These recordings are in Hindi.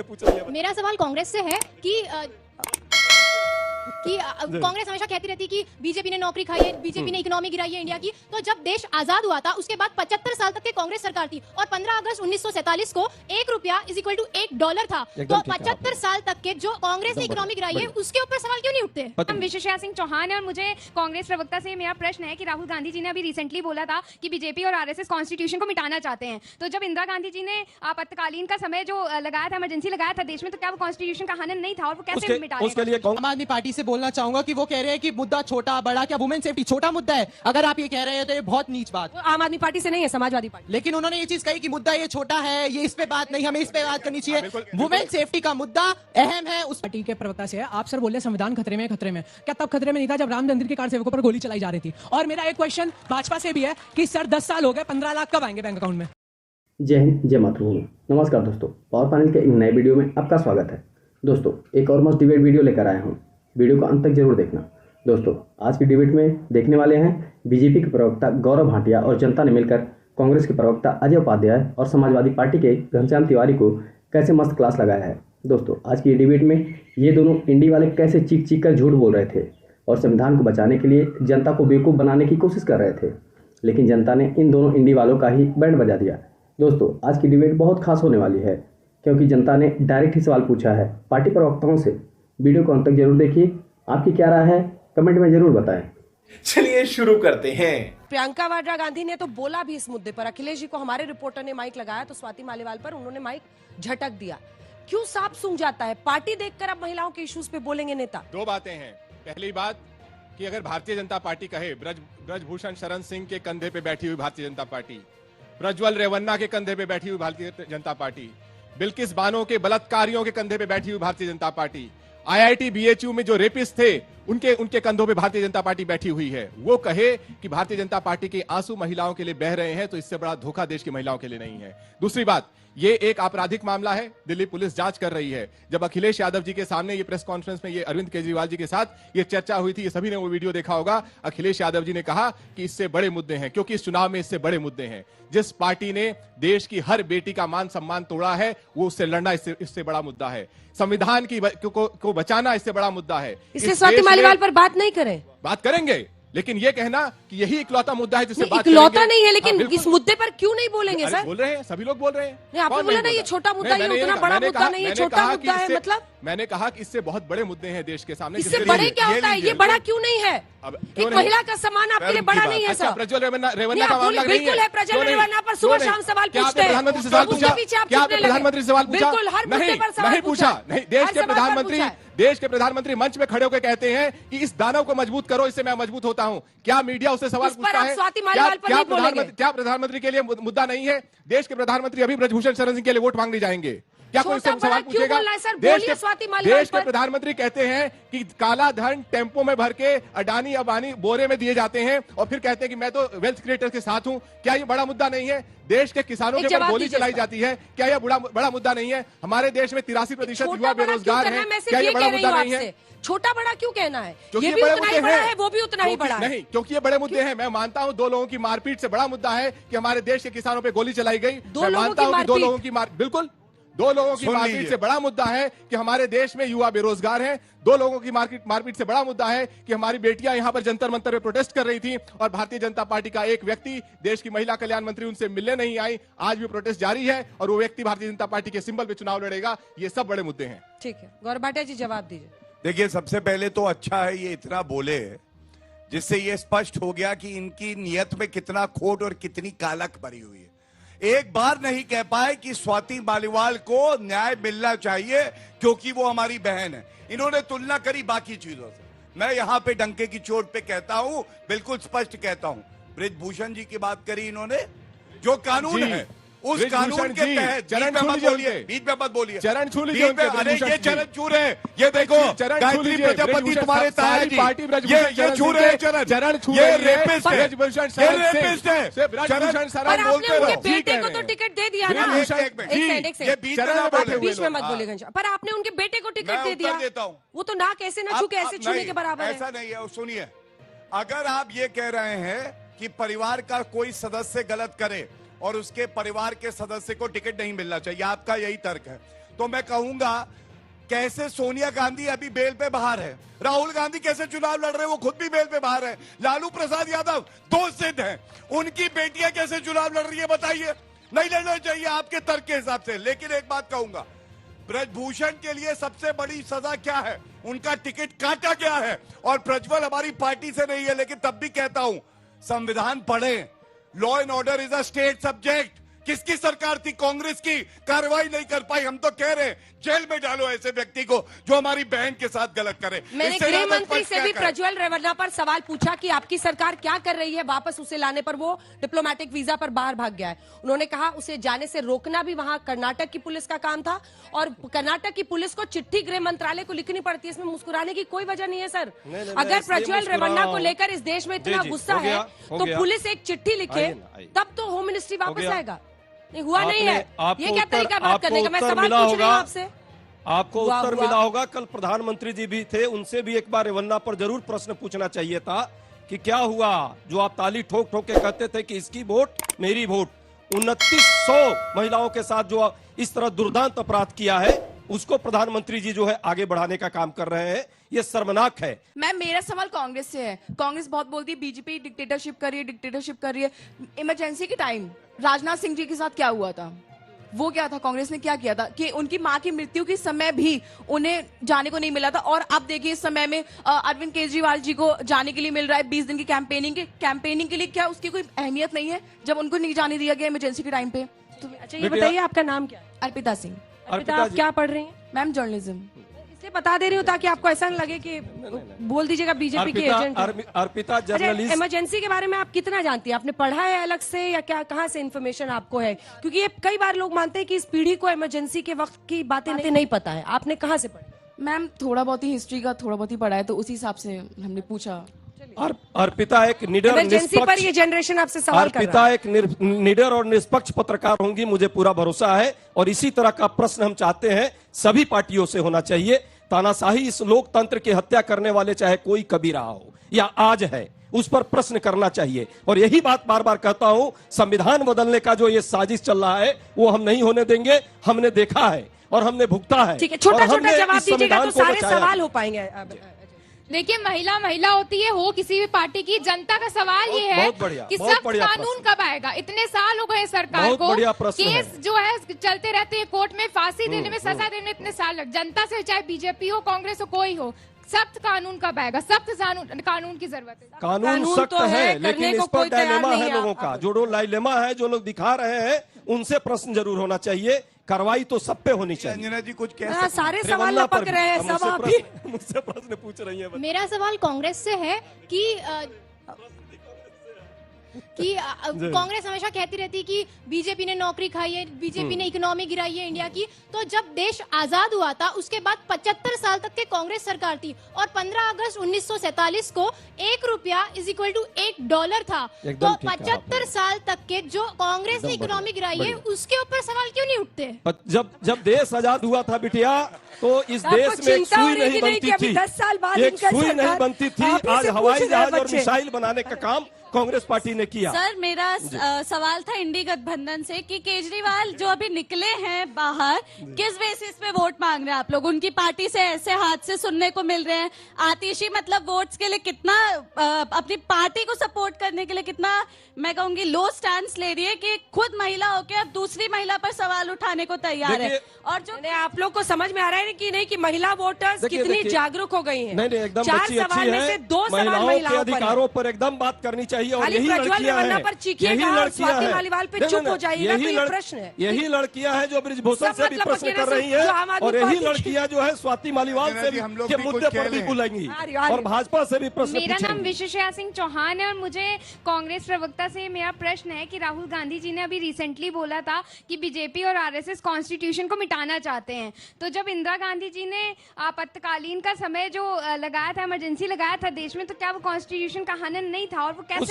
आपने पूछा। मेरा सवाल कांग्रेस से है कि कांग्रेस हमेशा कहती रहती है कि बीजेपी ने नौकरी खाई है, बीजेपी ने इकोनॉमी गिराई है इंडिया की। तो जब देश आजाद हुआ था उसके बाद 75 साल तक के कांग्रेस सरकार थी और 15 अगस्त 1947 को ₹1 = $1 था। तो 75 साल तक के जो कांग्रेस ने इकोनॉमी गिराई है उसके ऊपर सवाल क्यों नहीं उठते? हम विशेषया सिंह चौहान है और मुझे कांग्रेस प्रवक्ता से मेरा प्रश्न है कि राहुल गांधी जी ने अभी रिसेंटली बोला था कि बीजेपी और आरएसएस कॉन्स्टिट्यूशन को मिटाना चाहते हैं। तो जब इंदिरा गांधी जी ने आपातकालीन का समय जो लगाया था, इमरजेंसी लगाया था देश में, तो क्या वो कॉन्स्टिट्यूशन का हनन नहीं था और वो कैसे मिटा रहे? आम आदमी पार्टी से बोलना चाहूंगा कि वो कह रहे हैं कि मुद्दा छोटा बड़ा, क्या वुमेन सेफ्टी छोटा मुद्दा है? अगर आप ये कह रहे हैं तो ये बहुत नीच बात। आम आदमी पार्टी से नहीं है, समाजवादी पार्टी। लेकिन उन्होंने ये चीज कही कि मुद्दा ये छोटा है, ये इस पे बात नहीं, हमें इस पे बात करनी चाहिए। वुमेन सेफ्टी का मुद्दा अहम है। उस पार्टी के प्रवक्ता से आप सर बोले संविधान खतरे में, खतरे में। क्या तब खतरे में नहीं था जब राम मंदिर के कार सेवकों पर गोली चलाई जा रही थी? और मेरा एक क्वेश्चन भाजपा से भी है कि सर 10 साल हो गए, 15 लाख कब आएंगे बैंक अकाउंट में? जय हिंद, जय मातृभूमि। नमस्कार दोस्तों, पावर पैनल के एक नए वीडियो में आपका स्वागत है। दोस्तों, एक और मस्त डिबेट वीडियो लेकर आया हूँ, वीडियो को अंत तक जरूर देखना। दोस्तों, आज की डिबेट में देखने वाले हैं बीजेपी के प्रवक्ता गौरव भाटिया और जनता ने मिलकर कांग्रेस के प्रवक्ता अजय उपाध्याय और समाजवादी पार्टी के घनश्याम तिवारी को कैसे मस्त क्लास लगाया है। दोस्तों, आज की डिबेट में ये दोनों इंडी वाले कैसे चीख चीख कर झूठ बोल रहे थे और संविधान को बचाने के लिए जनता को बेवकूफ़ बनाने की कोशिश कर रहे थे, लेकिन जनता ने इन दोनों इंडी वालों का ही बैंड बजा दिया। दोस्तों, आज की डिबेट बहुत खास होने वाली है क्योंकि जनता ने डायरेक्ट ही सवाल पूछा है पार्टी प्रवक्ताओं से। वीडियो को अंत तक जरूर देखिए, आपकी क्या राय है कमेंट में जरूर बताएं। चलिए शुरू करते हैं। प्रियंका वाड्रा गांधी ने तो बोला भी इस मुद्दे पर। अखिलेश जी को हमारे रिपोर्टर ने माइक लगाया तो स्वाति मालीवाल पर उन्होंने माइक झटक दिया। क्यों साफ सूंघ जाता है? पार्टी देखकर अब महिलाओं के इश्यूज पे बोलेंगे नेता। दो बातें हैं। पहली बात कि अगर भारतीय जनता पार्टी कहे, ब्रजभूषण शरण सिंह के कंधे पे बैठी हुई भारतीय जनता पार्टी, प्रज्वल रेवन्ना के कंधे पे बैठी हुई भारतीय जनता पार्टी, बिल्किस बानो के बलात्कारियों के कंधे पे बैठी हुई Bharatiya Janata party, IIT BHU में जो रेपिस्ट थे उनके कंधों पे भारतीय जनता पार्टी बैठी हुई है, वो कहे कि भारतीय जनता पार्टी के आंसू महिलाओं के लिए बह रहे हैं, तो इससे बड़ा धोखा देश की महिलाओं के लिए नहीं है। दूसरी बात, ये एक आपराधिक मामला है, दिल्ली पुलिस जांच कर रही है। जब अखिलेश यादव जी के सामने ये प्रेस कॉन्फ्रेंस में ये अरविंद केजरीवाल जी के साथ ये चर्चा हुई थी, ये सभी ने वो वीडियो देखा होगा। अखिलेश यादव जी ने कहा कि इससे बड़े मुद्दे हैं, क्योंकि इस चुनाव में इससे बड़े मुद्दे हैं। जिस पार्टी ने देश की हर बेटी का मान सम्मान तोड़ा है, वो उससे लड़ना इससे बड़ा मुद्दा है। संविधान को बचाना इससे बड़ा मुद्दा है। इसलिए स्वाति मालीवाल पर बात नहीं करें। बात करेंगे, लेकिन ये कहना कि यही इकलौता मुद्दा है जिससे बात इकलौता नहीं है, लेकिन इस मुद्दे पर क्यों नहीं बोलेंगे सर? बोल रहे हैं, सभी लोग बोल रहे हैं। नहीं, आपने बोला ना ये छोटा मुद्दा है, उतना बड़ा मुद्दा नहीं है, छोटा मुद्दा है। मतलब मैंने कहा कि इससे बहुत बड़े मुद्दे हैं देश के सामने। इससे बड़े क्या होता है? ये बड़ा क्यों नहीं है? एक महिला का सम्मान आपके लिए बड़ा नहीं है सर? प्रज्वल रेवन्ना का मामला नहीं है? बिल्कुल है, प्रज्वल रेवन्ना पर सुबह शाम सवाल पूछते हैं। प्रधानमंत्री से सवाल पूछा? क्या आपने प्रधानमंत्री से सवाल पूछा? बिल्कुल, हर मुद्दे पर सवाल नहीं पूछा। नहीं, देश के प्रधानमंत्री मंच में खड़े होकर कहते हैं कि इस दानव को मजबूत करो, इससे मैं मजबूत होता हूं। क्या मीडिया उससे सवाल पूछता है? क्या प्रधानमंत्री के लिए मुद्दा नहीं है? देश के प्रधानमंत्री अभी ब्रजभूषण शरण सिंह के लिए वोट मांगने जाएंगे, क्या कोई उससे सवाल पूछेगा? देश के प्रधानमंत्री कहते हैं कि काला धन टेम्पो में भर के अडानी अबानी बोरे में दिए जाते हैं और फिर कहते हैं कि मैं तो वेल्थ क्रिएटर के साथ हूं। क्या ये बड़ा मुद्दा नहीं है? देश के किसानों के ऊपर गोली चलाई जाती है, क्या यह बड़ा मुद्दा नहीं है? हमारे देश में 83% युवा बेरोजगार हैं, क्या ये बड़ा मुद्दा नहीं है? छोटा बड़ा क्यों कहना है? ये भी उतना ही बड़ा है, वो भी उतना ही बड़ा है। नहीं, क्योंकि ये बड़े मुद्दे हैं। मैं मानता हूं 2 लोगों की मारपीट से बड़ा मुद्दा है कि हमारे देश के किसानों पे गोली चलाई गई। मैं मानता हूं कि 2 लोगों की बिल्कुल 2 लोगों की मारपीट से बड़ा मुद्दा है कि हमारे देश में युवा बेरोजगार हैं। 2 लोगों की मारपीट से बड़ा मुद्दा है कि हमारी बेटियां यहां पर जंतर मंतर पे प्रोटेस्ट कर रही थी और भारतीय जनता पार्टी का एक व्यक्ति, देश की महिला कल्याण मंत्री, उनसे मिलने नहीं आई। आज भी प्रोटेस्ट जारी है और वो व्यक्ति भारतीय जनता पार्टी के सिंबल पे चुनाव लड़ेगा। ये सब बड़े मुद्दे हैं। ठीक है, गौरव भाटिया जी जवाब दीजिए। देखिए, सबसे पहले तो अच्छा है ये इतना बोले, जिससे ये स्पष्ट हो गया कि इनकी नियत में कितना खोट और कितनी कालक भरी हुई है। एक बार नहीं कह पाए कि स्वाति मालीवाल को न्याय मिलना चाहिए क्योंकि वो हमारी बहन है। इन्होंने तुलना करी बाकी चीजों से। मैं यहां पे डंके की चोट पे कहता हूं, बिल्कुल स्पष्ट कहता हूं, ब्रिजभूषण जी की बात करी इन्होंने। जो कानून है उस कानून के तहत चरण बीच में मत बोलिए, चरण छू लीजिए। अरे ये चरण छू रहे, ये देखो गायत्री प्रजापति तुम्हारे ताया जी, ये छू रहे चरण, ये रेपिस्ट है, ये रेपिस्ट है। ब्रजभूषण शरण बोलते रहो। बेटे को तो टिकट दे दिया ना। ये बीच में मत बोलिए, पर आपने उनके बेटे को टिकट दे दिया। वो तो नाक ऐसे न छू के ऐसे छूने के बराबर है। ऐसा नहीं है। सुनिए, अगर आप ये कह रहे हैं कि परिवार का कोई सदस्य गलत करे और उसके परिवार के सदस्य को टिकट नहीं मिलना चाहिए, आपका यही तर्क है, तो मैं कहूंगा कैसे सोनिया गांधी अभी बेल पे बाहर है, राहुल गांधी कैसे चुनाव लड़ रहे हैं, वो खुद भी बेल पे बाहर है, लालू प्रसाद यादव दोषित हैं, उनकी बेटियां कैसे चुनाव लड़ रही है बताइए। नहीं लड़ना चाहिए आपके तर्क के हिसाब से। लेकिन एक बात कहूंगा, ब्रजभूषण के लिए सबसे बड़ी सजा क्या है, उनका टिकट काटा गया है और प्रज्वल हमारी पार्टी से नहीं है। लेकिन तब भी कहता हूं, संविधान पढ़ें, law and order is a state subject. किसकी सरकार थी? कांग्रेस की, कार्रवाई नहीं कर पाई। हम तो कह रहे हैं जेल में डालो ऐसे व्यक्ति को जो हमारी बहन के साथ गलत करे। मैंने गृह मंत्री से भी प्रज्वल रेवन्ना पर सवाल पूछा कि आपकी सरकार क्या कर रही है वापस उसे लाने पर, वो डिप्लोमेटिक वीजा पर बाहर भाग गया है। उन्होंने कहा उसे जाने से रोकना भी वहां कर्नाटक की पुलिस का काम था और कर्नाटक की पुलिस को चिट्ठी गृह मंत्रालय को लिखनी पड़ती है। इसमें मुस्कुराने की कोई वजह नहीं है सर। अगर प्रज्वल रेवन्ना को लेकर इस देश में इतना गुस्सा है तो पुलिस एक चिट्ठी लिखे, तब तो होम मिनिस्ट्री वापस आएगा। नहीं हुआ नहीं है, ये क्या तरीका बात करने का? मैं सवाल पूछ रही हूँ आपसे। आपको उत्तर मिला होगा। कल प्रधानमंत्री जी भी थे, उनसे भी एक बार रेवन्ना पर जरूर प्रश्न पूछना चाहिए था कि क्या हुआ जो आप ताली ठोक ठोक के कहते थे कि इसकी वोट मेरी वोट। 2900 महिलाओं के साथ जो इस तरह दुर्दांत अपराध किया है, उसको प्रधानमंत्री जी जो है आगे बढ़ाने का काम कर रहे हैं। ये शर्मनाक है। मैम मेरा सवाल कांग्रेस से है। कांग्रेस बहुत बोलती है बीजेपी डिक्टेटरशिप कर रही है। इमरजेंसी के टाइम राजनाथ सिंह जी के साथ क्या हुआ था, वो क्या था, कांग्रेस ने क्या किया था कि उनकी मां की मृत्यु के समय भी उन्हें जाने को नहीं मिला था। और अब देखिए इस समय में अरविंद केजरीवाल जी को जाने के लिए मिल रहा है 20 दिन की कैंपेनिंग के लिए। क्या उसकी कोई अहमियत नहीं है जब उनको नहीं जाने दिया गया इमरजेंसी के टाइम पे? अच्छा ये बताइए आपका नाम क्या है? अर्पिता सिंह। अर्पिता आप क्या पढ़ रही हैं? Ma'am journalism. इसलिए बता दे रही हूँ ताकि आपको ऐसा न लगे कि बोल दीजिएगा बीजेपी के एजेंट। अर्पिता जर्नलिस्ट। इमरजेंसी के बारे में आप कितना जानती हैं? आपने पढ़ा है अलग से या क्या, कहाँ से इन्फॉर्मेशन आपको है? क्योंकि ये कई बार लोग मानते हैं कि इस पीढ़ी को इमरजेंसी के वक्त की बातें नहीं पता है। आपने कहाँ से पढ़ा? मैम थोड़ा बहुत ही हिस्ट्री का थोड़ा बहुत ही पढ़ा है, तो उसी हिसाब से हमने पूछा। अर्पिता एक निडर इमरजेंसी पर ये जनरेशन आपसे सवाल कर रहा है। अर्पिता एक निडर और निष्पक्ष पत्रकार होंगी, मुझे पूरा भरोसा है। और इसी तरह का प्रश्न हम चाहते हैं सभी पार्टियों से होना चाहिए। तानाशाही इस लोकतंत्र की हत्या करने वाले चाहे कोई कभी रहा हो या आज है, उस पर प्रश्न करना चाहिए। और यही बात बार बार कहता हूं, संविधान बदलने का जो ये साजिश चल रहा है वो हम नहीं होने देंगे। हमने देखा है और हमने भुगता है। ठीक है, छोटा छोटा जवाब दीजिएगा तो सारे सवाल हो पाएंगे। देखिए महिला होती है, हो किसी भी पार्टी की, जनता का सवाल ये है कि सख्त कानून कब आएगा? इतने साल हो गए सरकार को, केस जो है चलते रहते हैं कोर्ट में, फांसी देने में, सजा देने में इतने साल लग। जनता से चाहे बीजेपी हो, कांग्रेस हो, कोई हो, सख्त कानून कब आएगा? सख्त कानून की जरूरत है। कानून सख्त है, लेकिन इस पर डायलेमा है लोगों का। जो डायलेमा है जो लोग दिखा रहे हैं, उनसे प्रश्न जरूर होना चाहिए। कार्रवाई तो सब पे होनी चाहिए। अंजना जी कुछ कह सारे सवाल लपक रहे हैं, सब आप ही मुझसे प्रश्न पूछ रही है। मेरा सवाल कांग्रेस से है कि कांग्रेस हमेशा कहती रहती कि बीजेपी ने नौकरी खाई है, बीजेपी ने इकोनॉमी गिराई है इंडिया की। तो जब देश आजाद हुआ था उसके बाद 75 साल तक के कांग्रेस सरकार थी और 15 अगस्त 1947 को 1 रुपया = $1 था। तो 75 साल तक के जो कांग्रेस ने इकोनॉमी गिराई है उसके ऊपर सवाल क्यों नहीं उठते? जब देश आजाद हुआ था बिटिया, तो इस देश में एक सुई नहीं बनती थी, एक सुई नहीं बनती थी। आज हवाई जहाज और मिसाइल बनाने का काम कांग्रेस पार्टी ने किया। सर मेरा सवाल था इंडी गठबंधन से कि केजरीवाल जो अभी निकले हैं बाहर, किस बेसिस पे वोट मांग रहे हैं आप लोग? उनकी पार्टी से ऐसे हादसे सुनने को मिल रहे हैं। आतिशी मतलब वोट्स के लिए कितना अपनी पार्टी को सपोर्ट करने के लिए कितना, मैं कहूंगी, लो स्टैंड ले रही है कि खुद महिला होकर अब दूसरी महिला पर सवाल उठाने को तैयार है। और जो आप लोग को समझ में आ रहा है कि नहीं कि महिला वोटर्स कितनी जागरूक हो गई हैं? नहीं, एकदम 4 अच्छी सवाल में से 2 सवाल महिलाओं के अधिकारों पर एकदम बात करनी चाहिए। और यही लड़कियां हैं, यही लड़कियां हैं जो ब्रिजभूषण से भी प्रश्न कर रही हैं, और यही लड़कियां जो है स्वाति मालीवाल से के मुद्दे पर भी बुलाएंगी और भाजपा से भी प्रश्न मेरा पूछेंगी। नाम विशेषया सिंह चौहान है और मुझे कांग्रेस प्रवक्ता से मेरा प्रश्न है कि राहुल गांधी जी ने अभी रिसेंटली बोला था कि बीजेपी और आरएसएस कॉन्स्टिट्यूशन को मिटाना चाहते हैं। तो जब इंदिरा गांधी जी ने आपातकालीन का समय जो लगाया था, इमरजेंसी लगाया था देश में, तो क्या वो कॉन्स्टिट्यूशन का हनन नहीं था? और वो कैसे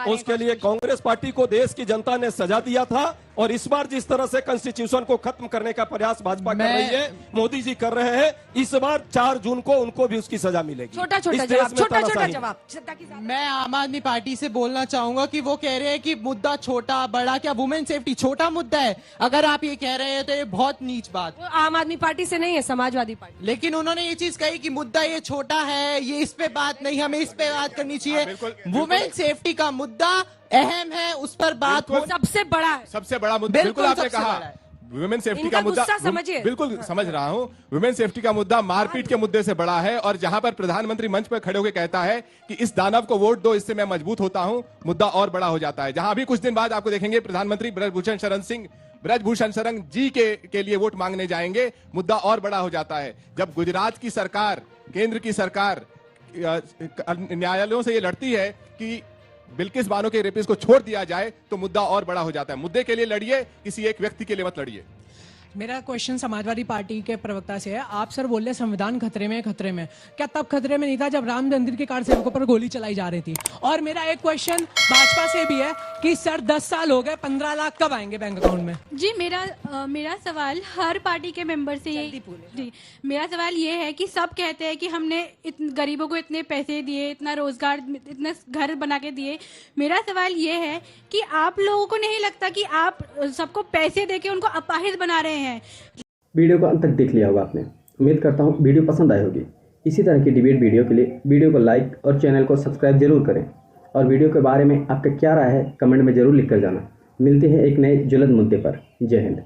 उसके लिए कांग्रेस पार्टी को देश की जनता ने सजा दिया था और इस बार जिस तरह से कॉन्स्टिट्यूशन को खत्म करने का प्रयास भाजपा कर रही है, मोदी जी कर रहे हैं, इस बार 4 जून को उनको भी उसकी सजा मिलेगी। छोटा छोटा जवाब। मैं आम आदमी पार्टी से बोलना चाहूंगा कि वो कह रहे हैं कि मुद्दा छोटा बड़ा, क्या वुमेन सेफ्टी छोटा मुद्दा है? अगर आप ये कह रहे हैं तो ये बहुत नीच बात। आम आदमी पार्टी से नहीं है, समाजवादी पार्टी। लेकिन उन्होंने ये चीज कही कि मुद्दा ये छोटा है, ये इस पे बात नहीं, हमें इस पे बात करनी चाहिए। वुमेन सेफ्टी का मुद्दा अहम है, उस पर बात हो। सबसे बड़ा है, सबसे बड़ा मुद्दा। बिल्कुल आपने कहा वुमेन सेफ्टी का मुद्दा, समझिए। बिल्कुल समझ रहा हूं। वुमेन सेफ्टी का मुद्दा मारपीट के मुद्दे से बड़ा है और जहां पर प्रधानमंत्री मंच पर खड़े होकर कहता है कि इस दानव को वोट दो, इससे मैं मजबूत होता हूं, मुद्दा और बड़ा हो जाता है। जहां अभी कुछ दिन बाद आपको देखेंगे प्रधानमंत्री ब्रजभूषण शरण जी के लिए वोट मांगने जाएंगे, मुद्दा और बड़ा हो जाता है। जब गुजरात की सरकार, केंद्र की सरकार न्यायालयों से ये लड़ती है कि बिल्किस बानो के रेपिस्ट को छोड़ दिया जाए, तो मुद्दा और बड़ा हो जाता है। मुद्दे के लिए लड़िए, किसी एक व्यक्ति के लिए मत लड़िए। मेरा क्वेश्चन समाजवादी पार्टी के प्रवक्ता से है। आप सर बोल रहे संविधान खतरे में, खतरे में। क्या तब खतरे में नहीं था जब राम मंदिर के कार सेवकों पर गोली चलाई जा रही थी? और मेरा एक क्वेश्चन भाजपा से भी है कि सर 10 साल हो गए, 15 लाख कब आएंगे बैंक अकाउंट में? जी मेरा सवाल हर पार्टी के मेंबर से ये जी मेरा सवाल ये है कि सब कहते हैं कि हमने गरीबों को इतने पैसे दिए, इतना रोजगार, इतने घर बना के दिए। मेरा सवाल ये है कि आप लोगों को नहीं लगता कि आप सबको पैसे देके उनको अपाहिज बना रहे हैं? वीडियो को अंत तक देख लिया होगा आपने। उम्मीद करता हूँ वीडियो पसंद आई होगी। इसी तरह की डिबेट वीडियो के लिए वीडियो को लाइक और चैनल को सब्सक्राइब जरूर करें और वीडियो के बारे में आपका क्या राय है कमेंट में जरूर लिख कर जाना। मिलते हैं एक नए ज्वलंत मुद्दे पर। जय हिंद।